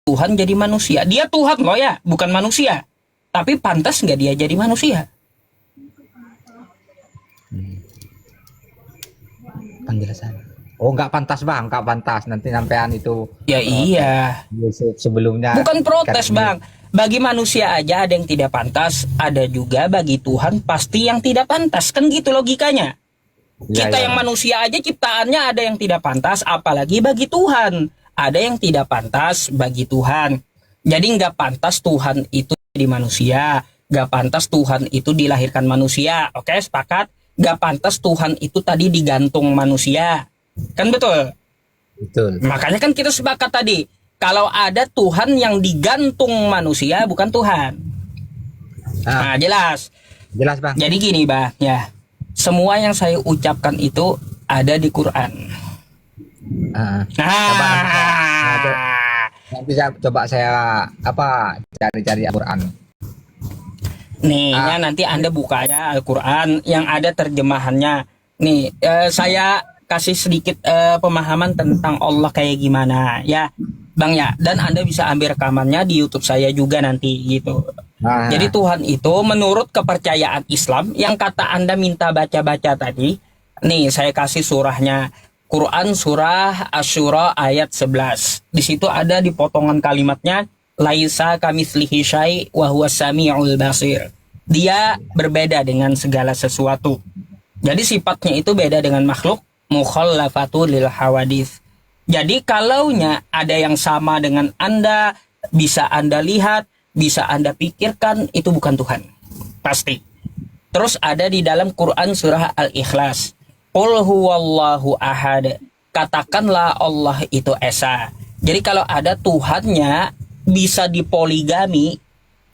Tuhan jadi manusia. Dia Tuhan loh ya, bukan manusia. Tapi pantas nggak dia jadi manusia? Penjelasan. Oh, nggak pantas bang, nggak pantas. Nanti sampean itu Ya iya. sebelumnya. Bukan protes bang. Bagi manusia aja ada yang tidak pantas, ada juga bagi Tuhan pasti yang tidak pantas. Kan gitu logikanya. Ya, Kita ya, yang Bang. manusia aja ciptaannya ada yang tidak pantas, apalagi bagi Tuhan. Ada yang tidak pantas bagi Tuhan. Jadi nggak pantas Tuhan itu di manusia. Nggak pantas Tuhan itu dilahirkan manusia. Oke, sepakat? Nggak pantas Tuhan itu tadi digantung manusia. Kan betul? Betul. Makanya kan kita sepakat tadi. Kalau ada Tuhan yang digantung manusia, bukan Tuhan. Nah, jelas. Jelas bang. Jadi gini bang, ya. Semua yang saya ucapkan itu ada di Quran. Nanti saya coba cari-cari Al-Quran. Nih, ya nanti Anda bukanya Al-Quran yang ada terjemahannya. Nih, saya kasih sedikit pemahaman tentang Allah kayak gimana, ya, Bang ya. Dan Anda bisa ambil rekamannya di YouTube saya juga nanti gitu. Jadi Tuhan itu menurut kepercayaan Islam yang kata Anda minta baca-baca tadi. Nih, saya kasih surahnya. Quran surah Asy-Syura ayat 11. Di situ ada di potongan kalimatnya laisa kamitslihi syai' wa huwas samiul basir. Dia berbeda dengan segala sesuatu. Jadi sifatnya itu beda dengan makhluk, mukhallafatu lil hawadits. Jadi kalaunya ada yang sama dengan Anda, bisa Anda lihat, bisa Anda pikirkan, itu bukan Tuhan. Pasti. Terus ada di dalam Quran surah Al-Ikhlas. Qul huwallahu ahad. Katakanlah Allah itu esa. Jadi kalau ada Tuhannya bisa dipoligami,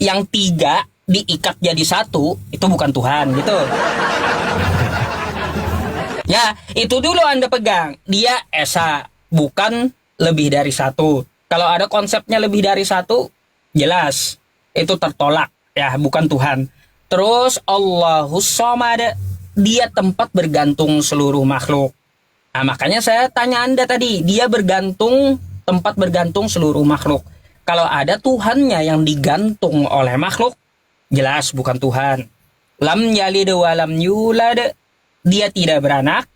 yang 3 diikat jadi 1, itu bukan Tuhan gitu. Ya, itu dulu Anda pegang. Dia esa, bukan lebih dari 1. Kalau ada konsepnya lebih dari 1, jelas itu tertolak, ya, bukan Tuhan. Terus Allahus Shomad, dia tempat bergantung seluruh makhluk. Nah, makanya saya tanya Anda tadi, dia bergantung, tempat bergantung seluruh makhluk. Kalau ada Tuhannya yang digantung oleh makhluk, jelas bukan Tuhan. Lam yalid wa lam yulad, dia tidak beranak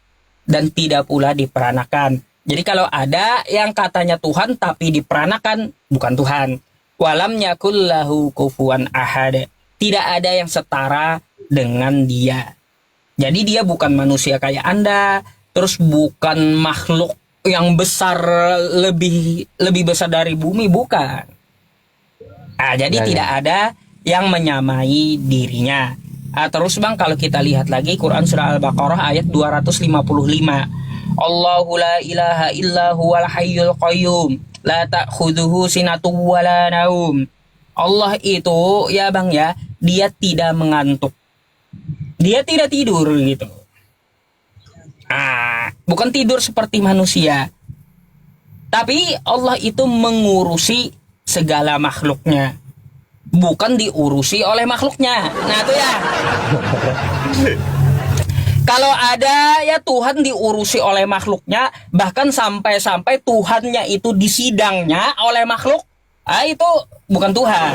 dan tidak pula diperanakan. Jadi kalau ada yang katanya Tuhan tapi diperanakan, bukan Tuhan. Walam yakul lahu kufuwan ahad, tidak ada yang setara dengan dia. Jadi dia bukan manusia kayak Anda, terus bukan makhluk yang besar, lebih besar dari bumi, bukan. Nah, jadi tidak ada yang menyamai dirinya. Terus bang, kalau kita lihat lagi Quran surah Al-Baqarah ayat 255. Allahu la ilaha illa huwal hayyul qayyum la ta'khudhuhu sinatun wa la naum. Allah itu ya bang ya, dia tidak mengantuk. Dia tidak tidur gitu. Bukan tidur seperti manusia. Tapi Allah itu mengurusi segala makhluknya, bukan diurusi oleh makhluknya. Nah itu ya. Kalau ada ya Tuhan diurusi oleh makhluknya, bahkan sampai-sampai Tuhannya itu disidangnya oleh makhluk, itu bukan Tuhan.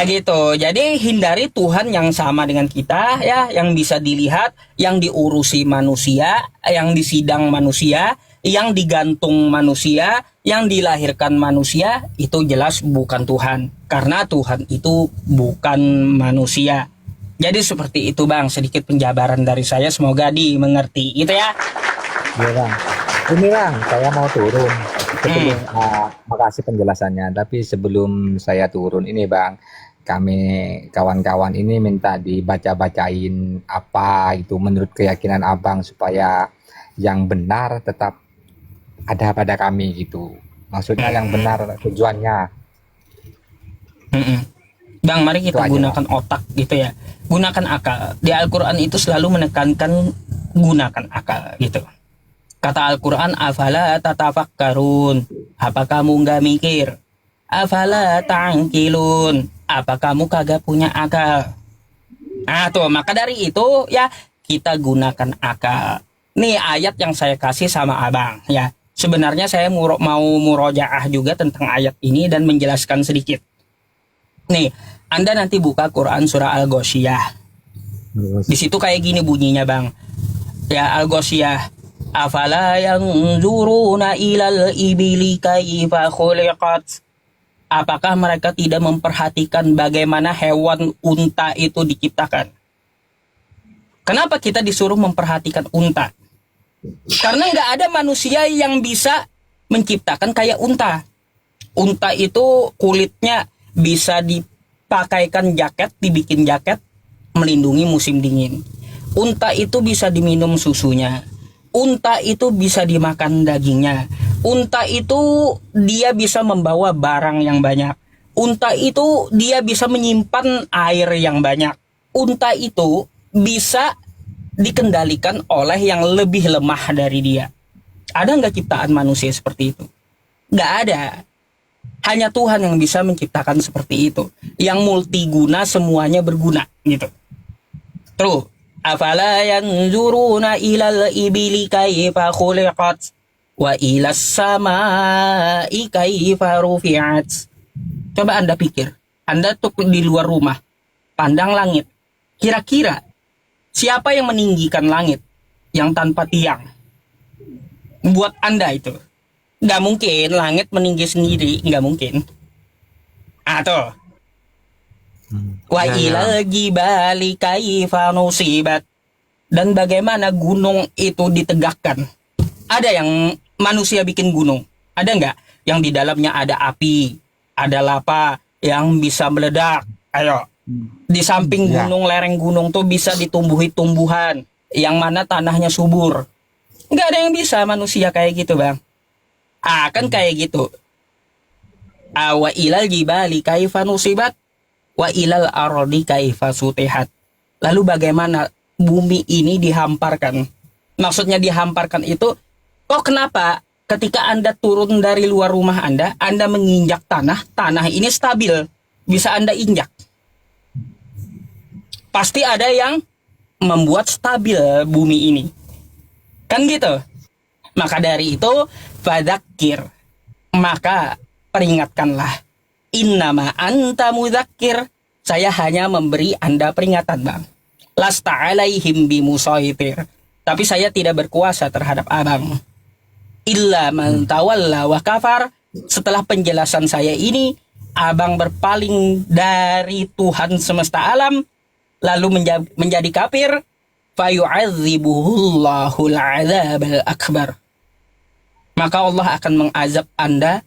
Gitu. Jadi hindari Tuhan yang sama dengan kita, ya, yang bisa dilihat, yang diurusi manusia, yang disidang manusia, yang digantung manusia, yang dilahirkan manusia, itu jelas bukan Tuhan. Karena Tuhan itu bukan manusia. Jadi seperti itu bang, sedikit penjabaran dari saya, semoga dimengerti gitu ya. Iya bang. Ini bang, saya mau turun. Sebelum, makasih penjelasannya. Tapi sebelum saya turun ini bang, kami kawan-kawan ini minta dibaca-bacain apa itu menurut keyakinan abang supaya yang benar tetap ada pada kami gitu. Maksudnya yang benar tujuannya. Bang, mari kita Itu aja, gunakan otak gitu ya. Gunakan akal. Di Al-Quran itu selalu menekankan gunakan akal gitu. Kata Al-Quran, afala tatafakkarun. Apa kamu nggak mikir? Afala ta'qilun. Apa kamu kagak punya akal? Nah tuh, maka dari itu ya kita gunakan akal. Nih ayat yang saya kasih sama abang ya. Sebenarnya saya mau murojaah juga tentang ayat ini dan menjelaskan sedikit. Nih, Anda nanti buka Quran surah Al-Ghasyiyah. Di situ kayak gini bunyinya, Bang. Ya, Al-Ghasyiyah. Afala yanzuruna ilal ibili kaifa khuliqat. Apakah mereka tidak memperhatikan bagaimana hewan unta itu diciptakan? Kenapa kita disuruh memperhatikan unta? Karena nggak ada manusia yang bisa menciptakan kayak unta. Unta itu kulitnya bisa dipakaikan jaket, dibikin jaket, melindungi musim dingin. Unta itu bisa diminum susunya. Unta itu bisa dimakan dagingnya. Unta itu dia bisa membawa barang yang banyak. Unta itu dia bisa menyimpan air yang banyak. Unta itu bisa dikendalikan oleh yang lebih lemah dari dia. Ada nggak ciptaan manusia seperti itu? Nggak ada. Hanya Tuhan yang bisa menciptakan seperti itu. Yang multiguna, semuanya berguna gitu. Terus, afala yanzuruna ilal ibili kaifa khuliqat wa ilas samai kaifa rufi'at. Coba Anda pikir, Anda tuh di luar rumah, pandang langit. Kira-kira siapa yang meninggikan langit yang tanpa tiang? Buat Anda itu. Nggak mungkin langit meninggi sendiri, nggak mungkin. Tuh. Wa ilal jibali kaifa nusibat. Dan bagaimana gunung itu ditegakkan? Ada yang manusia bikin gunung? Ada nggak? Yang di dalamnya ada api, ada lava yang bisa meledak. Ayo. Di samping gunung, lereng gunung tuh bisa ditumbuhi tumbuhan yang mana tanahnya subur. Nggak ada yang bisa manusia kayak gitu, Bang. Kan kayak gitu. Wa ilal jibali kaifa nusibat wa ilal ardi kaifa sutihat. Lalu bagaimana bumi ini dihamparkan? Maksudnya dihamparkan itu, kok kenapa ketika Anda turun dari luar rumah Anda menginjak tanah ini stabil, bisa Anda injak. Pasti ada yang membuat stabil bumi ini. Kan gitu. Maka dari itu, fadzakir, maka peringatkanlah. Innama anta mudzakir, saya hanya memberi Anda peringatan, Bang. Lasta alaihim bimusaitir, tapi saya tidak berkuasa terhadap Abang. Illa man tawalla wa kafar, setelah penjelasan saya ini, Abang berpaling dari Tuhan semesta alam, lalu menjadi kafir, fayu'adzibuhullahul adzabal akbar. Maka Allah akan mengazab Anda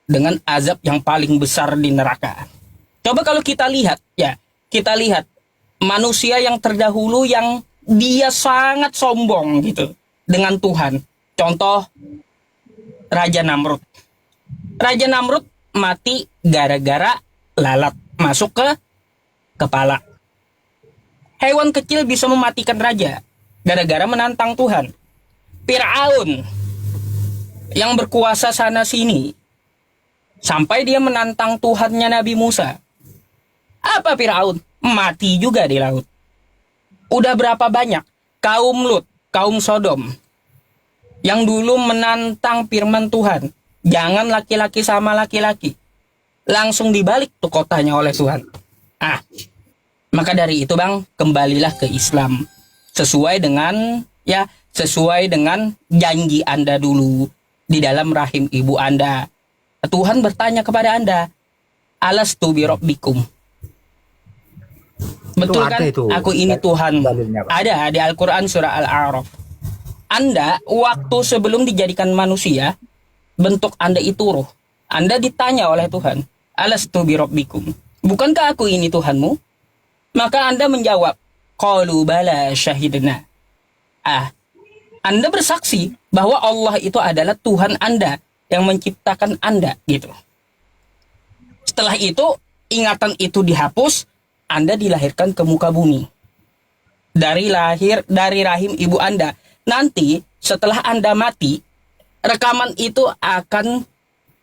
dengan azab yang paling besar di neraka. Coba kalau kita lihat manusia yang terdahulu yang dia sangat sombong gitu dengan Tuhan. Contoh Raja Namrud. Raja Namrud mati gara-gara lalat masuk ke kepala. Hewan kecil bisa mematikan raja gara-gara menantang Tuhan. Fir'aun yang berkuasa sana sini sampai dia menantang Tuhannya Nabi Musa. Apa Fir'aun? Mati juga di laut. Udah berapa banyak kaum Lut, kaum Sodom yang dulu menantang firman Tuhan, jangan laki-laki sama laki-laki. Langsung dibalik tuh kotanya oleh Tuhan. Maka dari itu, Bang, kembalilah ke Islam. Sesuai dengan janji Anda dulu di dalam rahim ibu Anda. Tuhan bertanya kepada Anda, alastu birabbikum. Betul kan? Itu. Aku ini Tuhan. Ada di Al-Quran surah Al-A'raf. Anda waktu sebelum dijadikan manusia, bentuk Anda itu ruh. Anda ditanya oleh Tuhan, alastu birabbikum. Bukankah aku ini Tuhanmu? Maka Anda menjawab, qalu bala syahidna. Anda bersaksi bahwa Allah itu adalah Tuhan Anda yang menciptakan Anda gitu. Setelah itu, ingatan itu dihapus, Anda dilahirkan ke muka bumi. Dari rahim ibu Anda. Nanti setelah Anda mati, rekaman itu akan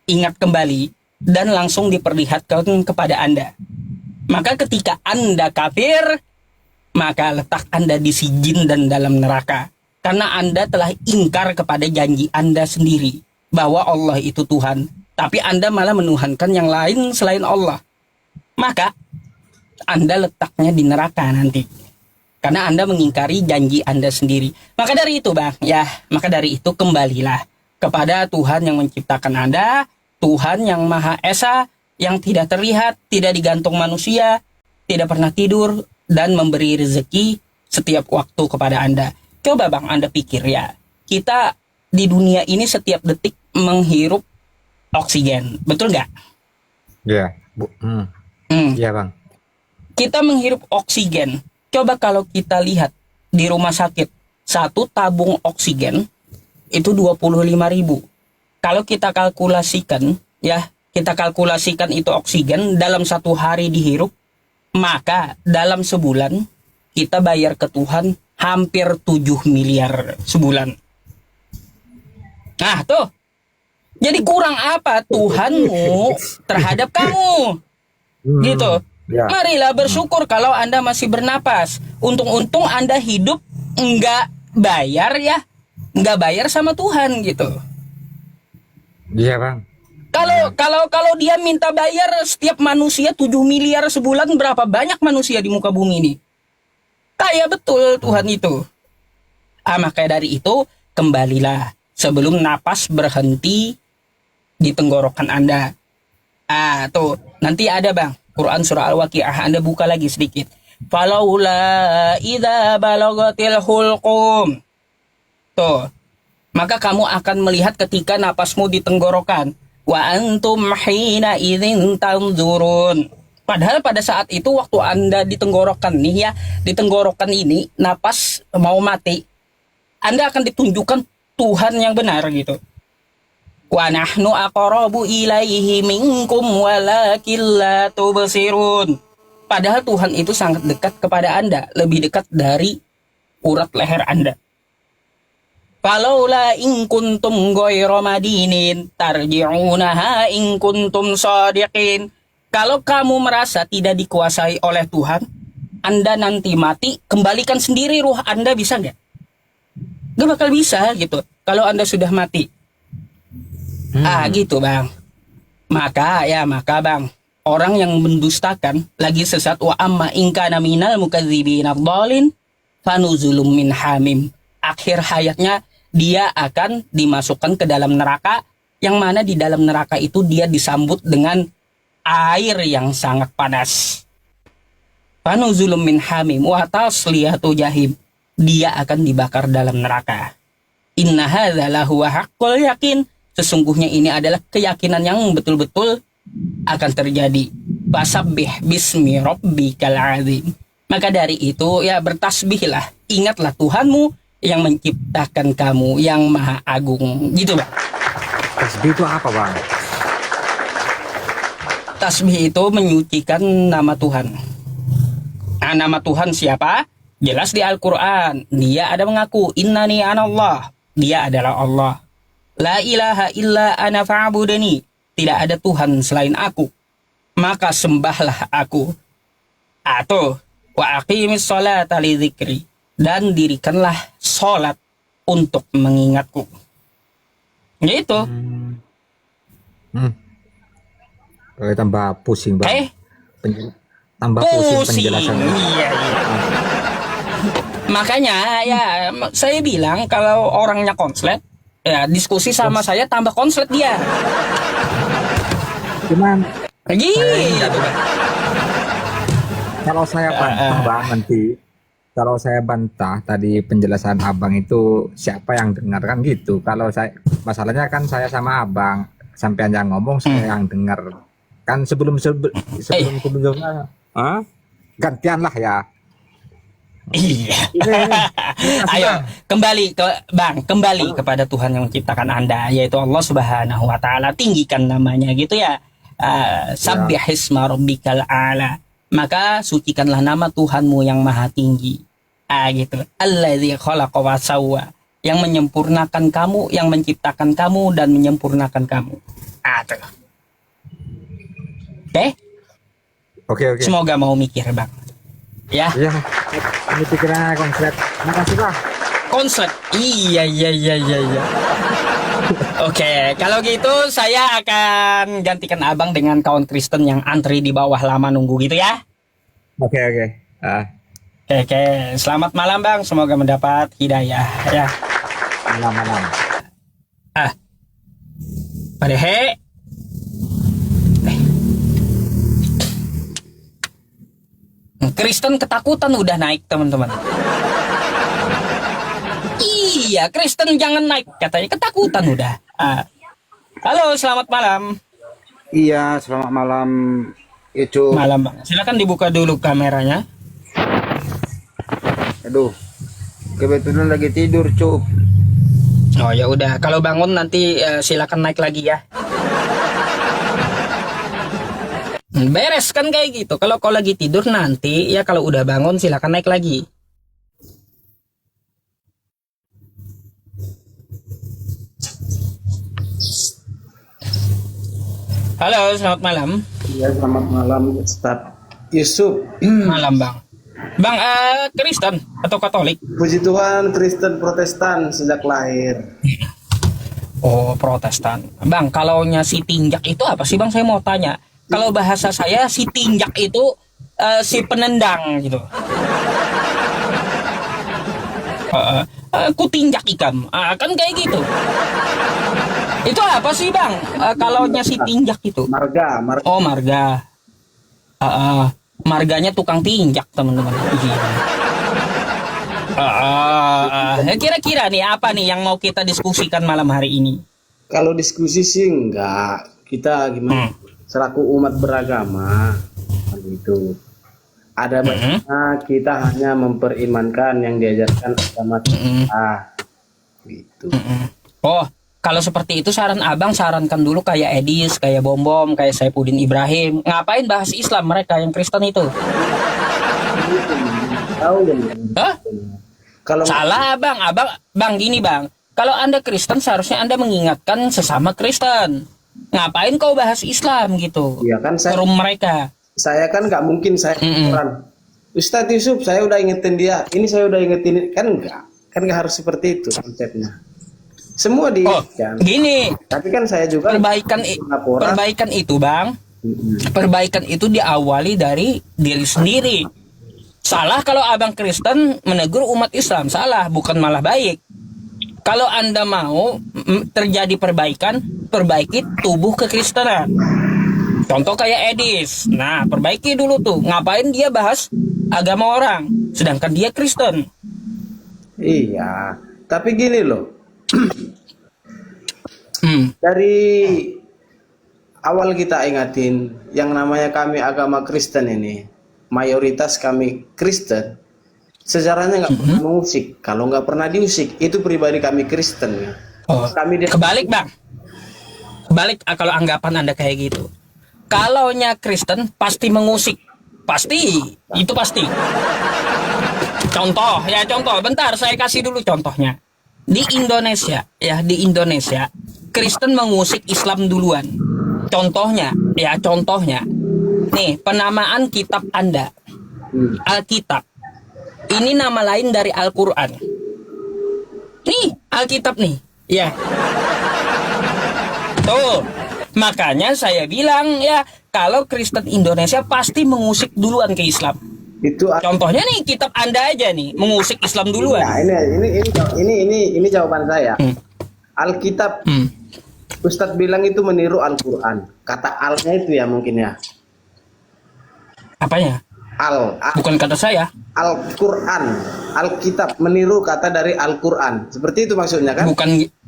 ingat kembali dan langsung diperlihatkan kepada Anda. Maka ketika Anda kafir, maka letak Anda di sijin dan dalam neraka. Karena Anda telah ingkar kepada janji Anda sendiri. bahwa Allah itu Tuhan, tapi Anda malah menuhankan yang lain selain Allah, maka Anda letaknya di neraka nanti. Karena Anda mengingkari janji Anda sendiri. Maka dari itu Bang, maka dari itu kembalilah kepada Tuhan yang menciptakan Anda, Tuhan yang Maha Esa, yang tidak terlihat, tidak digantung manusia, tidak pernah tidur, dan memberi rezeki setiap waktu kepada Anda. Coba Bang Anda pikir ya, kita di dunia ini setiap detik menghirup oksigen, betul nggak? Iya, Bu. Iya, Bang. Kita menghirup oksigen. Coba kalau kita lihat di rumah sakit, satu tabung oksigen itu 25.000. Kalau kita kalkulasikan, kita kalkulasikan itu oksigen dalam satu hari dihirup, maka dalam sebulan kita bayar ke Tuhan hampir 7 miliar sebulan. Nah tuh, jadi kurang apa Tuhanmu terhadap kamu? Gitu. Ya. Marilah bersyukur kalau Anda masih bernapas. Untung-untung Anda hidup nggak bayar nggak bayar sama Tuhan gitu. Iya, Bang. Kalau dia minta bayar setiap manusia 7 miliar sebulan, berapa banyak manusia di muka bumi ini? Kaya betul Tuhan itu. Maka dari itu kembalilah sebelum napas berhenti di tenggorokan Anda. Tuh nanti ada Bang, Quran surah Al-Waqiah, Anda buka lagi sedikit. Falaula idza balagatil hulqum. Tuh. Maka kamu akan melihat ketika napasmu di tenggorokan. Wa antum hina idzin tanzurun. Padahal pada saat itu waktu Anda di tenggorokan ini napas mau mati, Anda akan ditunjukkan Tuhan yang benar gitu. Wa nahnu aqrabu ilaihi minkum walakin la tubsirun. Padahal Tuhan itu sangat dekat kepada Anda, lebih dekat dari urat leher Anda. Falaula in kuntum ghairu madinin tarji'unaha in kuntum shadiqin. Kalau kamu merasa tidak dikuasai oleh Tuhan, Anda nanti mati, kembalikan sendiri ruh Anda, bisa nggak? Nggak bakal bisa gitu kalau Anda sudah mati. Gitu Bang. Maka Bang, orang yang mendustakan lagi sesat, wa amma in kana minal mukadzibina dhalin fanuzulum min hamim. Akhir hayatnya dia akan dimasukkan ke dalam neraka, yang mana di dalam neraka itu dia disambut dengan air yang sangat panas. Fanuzulum min hamim wa tasliyatu jahim. Dia akan dibakar dalam neraka. Inna hadza lahu haqqul yakin. Sesungguhnya ini adalah keyakinan yang betul-betul akan terjadi. Fasabbih bismi rabbikal azim. Maka dari itu bertasbihlah, ingatlah Tuhanmu yang menciptakan kamu, yang maha agung. Gitu Bang. Tasbih itu apa, Bang? Tasbih itu menyucikan nama Tuhan. Nama Tuhan siapa? Jelas di Al-Quran. Dia ada mengaku, innani anallah. Dia adalah Allah. La ilaha illa ana fa'budani. Tidak ada Tuhan selain aku, maka sembahlah aku. Atau wa aqimis sholata li dzikri. Dan dirikanlah sholat untuk mengingatku. Gitu. Tambah pusing, Bang. Tambah pusing penjelasannya. Iya. Makanya saya bilang kalau orangnya konslet, diskusi sama saya tambah konslet dia. Cuman Gitu. kalau saya bantah Bang, nanti kalau saya bantah tadi penjelasan Abang itu siapa yang dengar kan gitu. Kalau saya, masalahnya kan saya sama Abang, sampai yang ngomong saya yang dengar. Kan sebelum gantian lah ya. Iya. Ayo kembali kepada Tuhan yang menciptakan Anda, yaitu Allah Subhanahu wa taala. Tinggikan namanya gitu ya. Sabbihisma rabbikal a'la. Maka sucikanlah nama Tuhanmu yang maha tinggi. Gitu. Allazi khalaqa wa sawwa. Yang menyempurnakan kamu, yang menciptakan kamu dan menyempurnakan kamu. Tuh. Oke. Semoga mau mikir Bang. Ya. Iya. Ini pikirannya konslet. Makasih Bang. Konslet. Iya. Oke, kalau gitu saya akan gantikan abang dengan kawan Kristen yang antri di bawah lama nunggu gitu ya. Oke, oke. Oke, selamat malam bang, semoga mendapat hidayah ya. Malam-malam. Ah, Padehe. Kristen ketakutan udah naik teman-teman. Iya, Kristen jangan naik katanya ketakutan udah. Halo, selamat malam. Iya, selamat malam. Itu, Malam bang. Silakan dibuka dulu kameranya. aduh, kebetulan lagi tidur, Cuk. Oh ya udah, kalau bangun nanti silakan naik lagi ya. Beres kan kayak gitu. Kalau kau lagi tidur nanti ya kalau udah bangun silakan naik lagi. Halo, selamat malam. Iya, selamat malam, Ustaz Yusuf. Malam bang. Bang, Kristen atau Katolik? Puji Tuhan, Kristen Protestan sejak lahir. Oh, Protestan. Bang, kalau si tinjak itu apa sih bang? Saya mau tanya. Kalau bahasa saya si tinjak itu si penendang gitu. Ku tinjak ikam. Kan kayak gitu. Itu apa sih bang? Kalau si tinjak itu? Marga. Oh, marga. Marganya tukang tinjak teman-teman. Kira-kira nih apa nih yang mau kita diskusikan malam hari ini? Kalau diskusi sih enggak. Kita gimana? Selaku umat beragama, gitu. Ada baiknya kita hanya memperimankan yang diajarkan agama kita, gitu. Oh, kalau seperti itu saran abang sarankan dulu kayak Edis, kayak Bom Bom, kayak Saifuddin Ibrahim. Ngapain bahas Islam mereka yang Kristen itu? Tahu ya? Hah? Kalau Salah bang gini bang. Kalau anda Kristen seharusnya anda mengingatkan sesama Kristen. Ngapain kau bahas Islam gitu? ya kan Forum mereka. saya kan nggak mungkin saya orang Ustadz Yusuf saya udah ingetin dia ini saya udah ingetin kan nggak harus seperti itu konsepnya semua diingatkan. Gini, Tapi kan saya juga laporan. perbaikan itu bang. Perbaikan itu diawali dari diri sendiri. Salah kalau abang Kristen menegur umat Islam, salah, bukan malah baik. Kalau anda mau terjadi perbaikan, perbaiki tubuh kekristenan. Contoh kayak Edis. Nah, perbaiki dulu tuh. Ngapain dia bahas agama orang, sedangkan dia Kristen? Iya, tapi gini loh. Dari awal kita ingatin, yang namanya kami agama Kristen ini, mayoritas kami Kristen, sejarahnya nggak pernah mengusik. Kalau nggak pernah diusik, itu pribadi kami Kristen. Ya. Oh, kebalik bang. Kebalik kalau anggapan anda kayak gitu. Kalaunya Kristen pasti mengusik, pasti itu pasti. Contoh, bentar saya kasih dulu contohnya. Di Indonesia, Kristen mengusik Islam duluan. Contohnya, nih penamaan kitab anda, Alkitab. Ini nama lain dari Al-Quran. Nih, Alkitab nih, ya. Tuh, makanya saya bilang ya, kalau Kristen Indonesia pasti mengusik duluan ke Islam. Itu Contohnya nih kitab anda aja nih mengusik Islam duluan. Nah, ini jawaban saya. Alkitab, Ustadz bilang itu meniru Al-Quran. Kata alnya itu ya mungkin ya. Apanya? Bukan kata saya. Al-Quran, Alkitab meniru kata dari Al-Quran. Seperti itu maksudnya kan?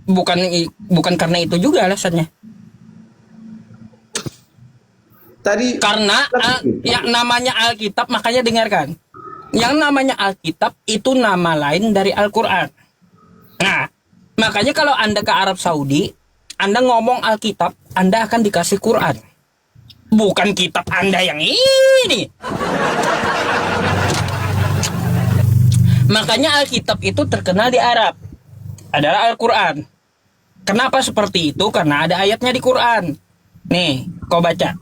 Bukan karena itu juga alasannya. Tadi Karena yang namanya Alkitab, makanya dengarkan. Yang namanya Alkitab itu nama lain dari Al-Quran. Nah, makanya kalau Anda ke Arab Saudi, Anda ngomong Alkitab, Anda akan dikasih Quran. Bukan kitab Anda yang ini. Makanya Alkitab itu terkenal di Arab adalah Al-Quran. Kenapa seperti itu? Karena ada ayatnya di Quran. Nih, kau baca.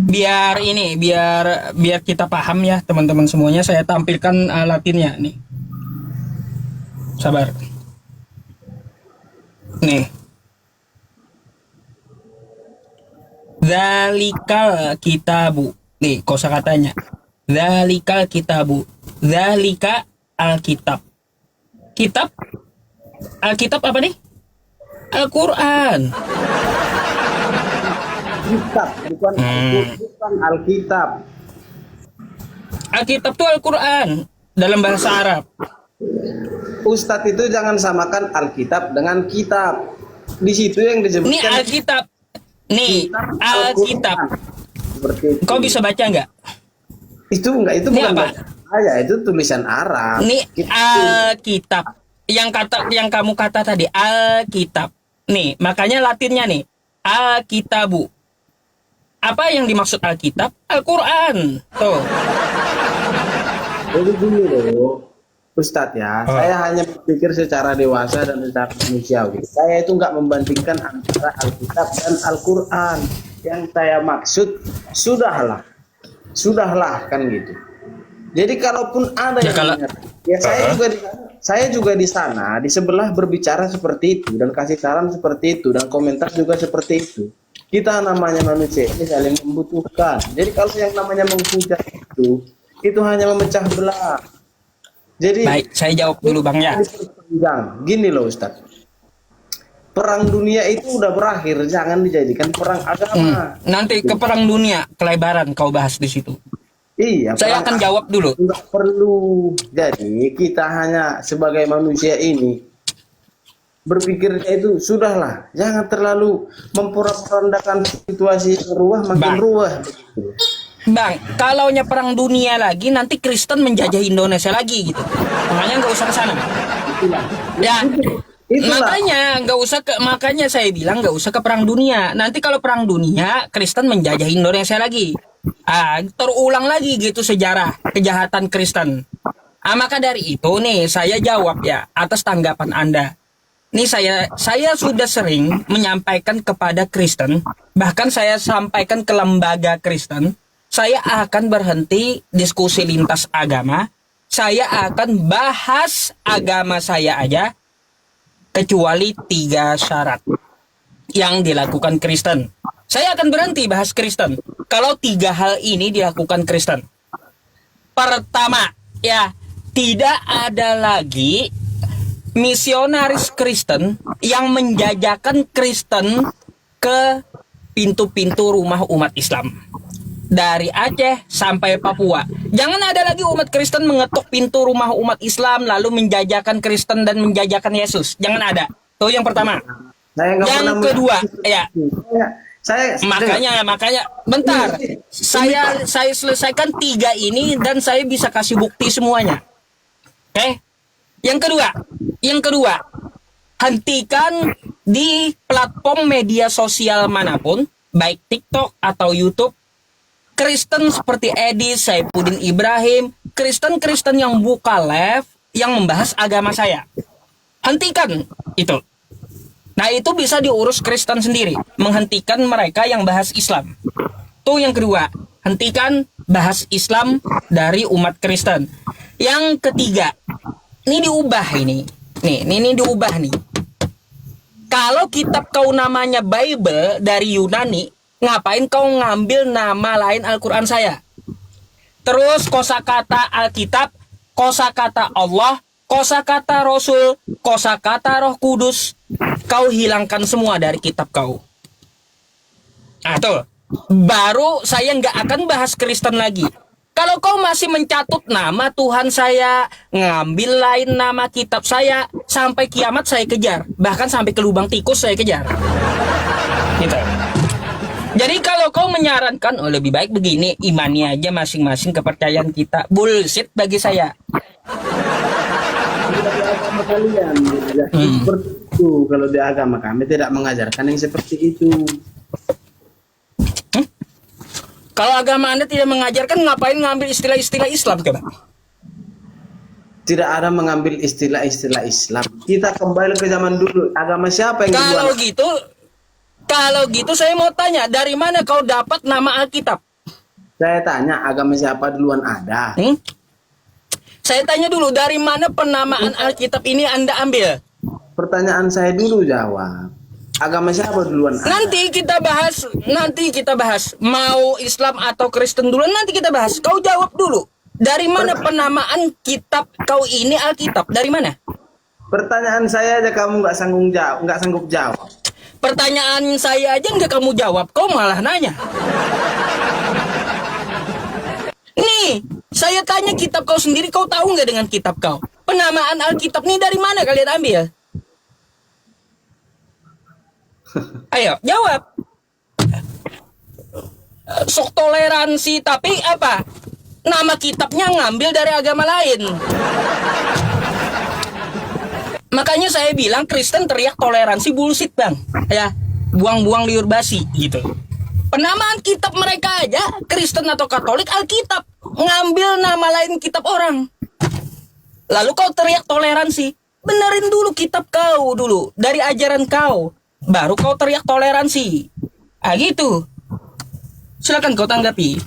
Biar kita paham ya teman-teman semuanya, saya tampilkan Latinnya nih. Sabar. Nih. Zalikal kitabu. Nih, kosakatanya. Zalikal kitabu. Zalika alkitab. Kitab? Alkitab apa nih? Al-Quran. Kitab, bukan bukan Alkitab. Alkitab tuh Al-Quran dalam bahasa Arab. Ustadz itu jangan samakan Alkitab dengan kitab. Di situ yang Ini disebutkan Alkitab. Nih, Alkitab. Seperti itu. Kau bisa baca nggak? Itu enggak, itu Ini bukan apa? bahasa saya, itu tulisan Arab. Ini Itu- Alkitab. Yang kamu kata tadi Alkitab. Nih, makanya Latinnya nih Alkitabu. Apa yang dimaksud Alkitab? Al-Quran. Tuh. Jadi gini loh, Ustadz ya, saya hanya berpikir secara dewasa dan secara manusiawi. Saya itu nggak membandingkan antara Alkitab dan Al-Quran. Yang saya maksud, sudahlah kan gitu. Jadi kalaupun ada Ya, yang kalau- menyerang, ya saya juga di sana, di sebelah berbicara seperti itu dan kasih saran seperti itu dan komentar juga seperti itu. Kita namanya manusia ini saling membutuhkan. Jadi kalau yang namanya menghujat itu hanya memecah belah. Jadi Baik, saya jawab dulu Bang ya. diperpanjang. Gini loh Ustaz. Perang dunia itu udah berakhir, jangan dijadikan perang agama. Nanti ke perang dunia kelebaran kau bahas di situ. Iya, Saya perang akan jawab dulu. nggak perlu. Jadi kita hanya sebagai manusia ini berpikirnya itu sudahlah, jangan terlalu memporak-porandakan situasi ruah makin Bang. ruah. Begitu. Bang, kalaunya perang dunia lagi nanti Kristen menjajah Indonesia lagi gitu. Makanya nggak usah ke sana. Itulah. Ya. Itulah. Makanya saya bilang nggak usah ke perang dunia. Nanti kalau perang dunia Kristen menjajah Indonesia lagi. Terulang lagi gitu sejarah kejahatan Kristen. Maka dari itu nih saya jawab ya atas tanggapan Anda. Nih saya sudah sering menyampaikan kepada Kristen, bahkan saya sampaikan ke lembaga Kristen, saya akan berhenti diskusi lintas agama. Saya akan bahas agama saya aja kecuali 3 syarat yang dilakukan Kristen. Saya akan berhenti bahas Kristen kalau 3 hal ini dilakukan Kristen. Pertama, ya, tidak ada lagi misionaris Kristen yang menjajakan Kristen ke pintu-pintu rumah umat Islam. Dari Aceh sampai Papua. Jangan ada lagi umat Kristen mengetuk pintu rumah umat Islam lalu menjajakan Kristen dan menjajakan Yesus. Jangan ada. Itu yang pertama. Saya nggak Yang pernah kedua, ya. saya Makanya bentar. Saya selesaikan 3 ini dan saya bisa kasih bukti semuanya. Oke? Yang kedua, hentikan di platform media sosial manapun, baik TikTok atau YouTube, Kristen seperti Edi, Saifuddin Ibrahim, Kristen-Kristen yang buka live yang membahas agama saya. Hentikan itu. Nah, itu bisa diurus Kristen sendiri, menghentikan mereka yang bahas Islam. Itu yang kedua, hentikan bahas Islam dari umat Kristen. Yang ketiga, ini diubah ini. Ini diubah nih. Kalau kitab kau namanya Bible dari Yunani, ngapain kau ngambil nama lain Al-Quran saya? Terus kosakata Alkitab, kosakata Allah, kosakata Rasul, kosakata Roh Kudus, kau hilangkan semua dari kitab kau. Nah tuh, baru saya nggak akan bahas Kristen lagi. Kalau kau masih mencatut nama Tuhan saya, ngambil lain nama kitab saya, sampai kiamat saya kejar. Bahkan sampai ke lubang tikus saya kejar. Gitu. Jadi kalau kau menyarankan, lebih baik begini, imani aja masing-masing kepercayaan kita. Bullshit bagi saya. agama kalian ya, seperti itu. Kalau di agama kami tidak mengajarkan yang seperti itu. Kalau agama Anda tidak mengajarkan, ngapain ngambil istilah-istilah Islam coba? Tidak ada mengambil istilah-istilah Islam. Kita kembali ke zaman dulu. Agama siapa yang Kalau gitu saya mau tanya, dari mana kau dapat nama Alkitab? Saya tanya agama siapa duluan ada. Saya tanya dulu, dari mana penamaan Alkitab ini Anda ambil? Pertanyaan saya dulu jawab. Agama siapa duluan? Nanti kita bahas. Mau Islam atau Kristen dulu nanti kita bahas. Kau jawab dulu. Dari mana penamaan kitab kau ini Alkitab? Dari mana? Pertanyaan saya aja kamu nggak sanggup jawab. Pertanyaan saya aja nggak kamu jawab, kau malah nanya. Nih, saya tanya kitab kau sendiri, kau tahu nggak dengan kitab kau? Penamaan Alkitab nih dari mana kalian ambil? Ayo, jawab. Sok toleransi, tapi apa? Nama kitabnya ngambil dari agama lain. Makanya saya bilang Kristen teriak toleransi bullshit bang. Ya, buang-buang liur basi gitu. Penamaan kitab mereka aja, Kristen atau Katolik, Alkitab. Ngambil nama lain kitab orang. Lalu kau teriak toleransi. Benerin dulu kitab kau dulu. Dari ajaran kau. Baru kau teriak toleransi. Ah gitu. Silakan kau tanggapi.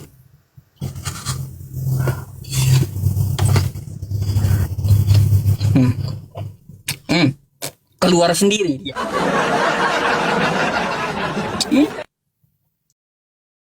Keluar sendiri dia.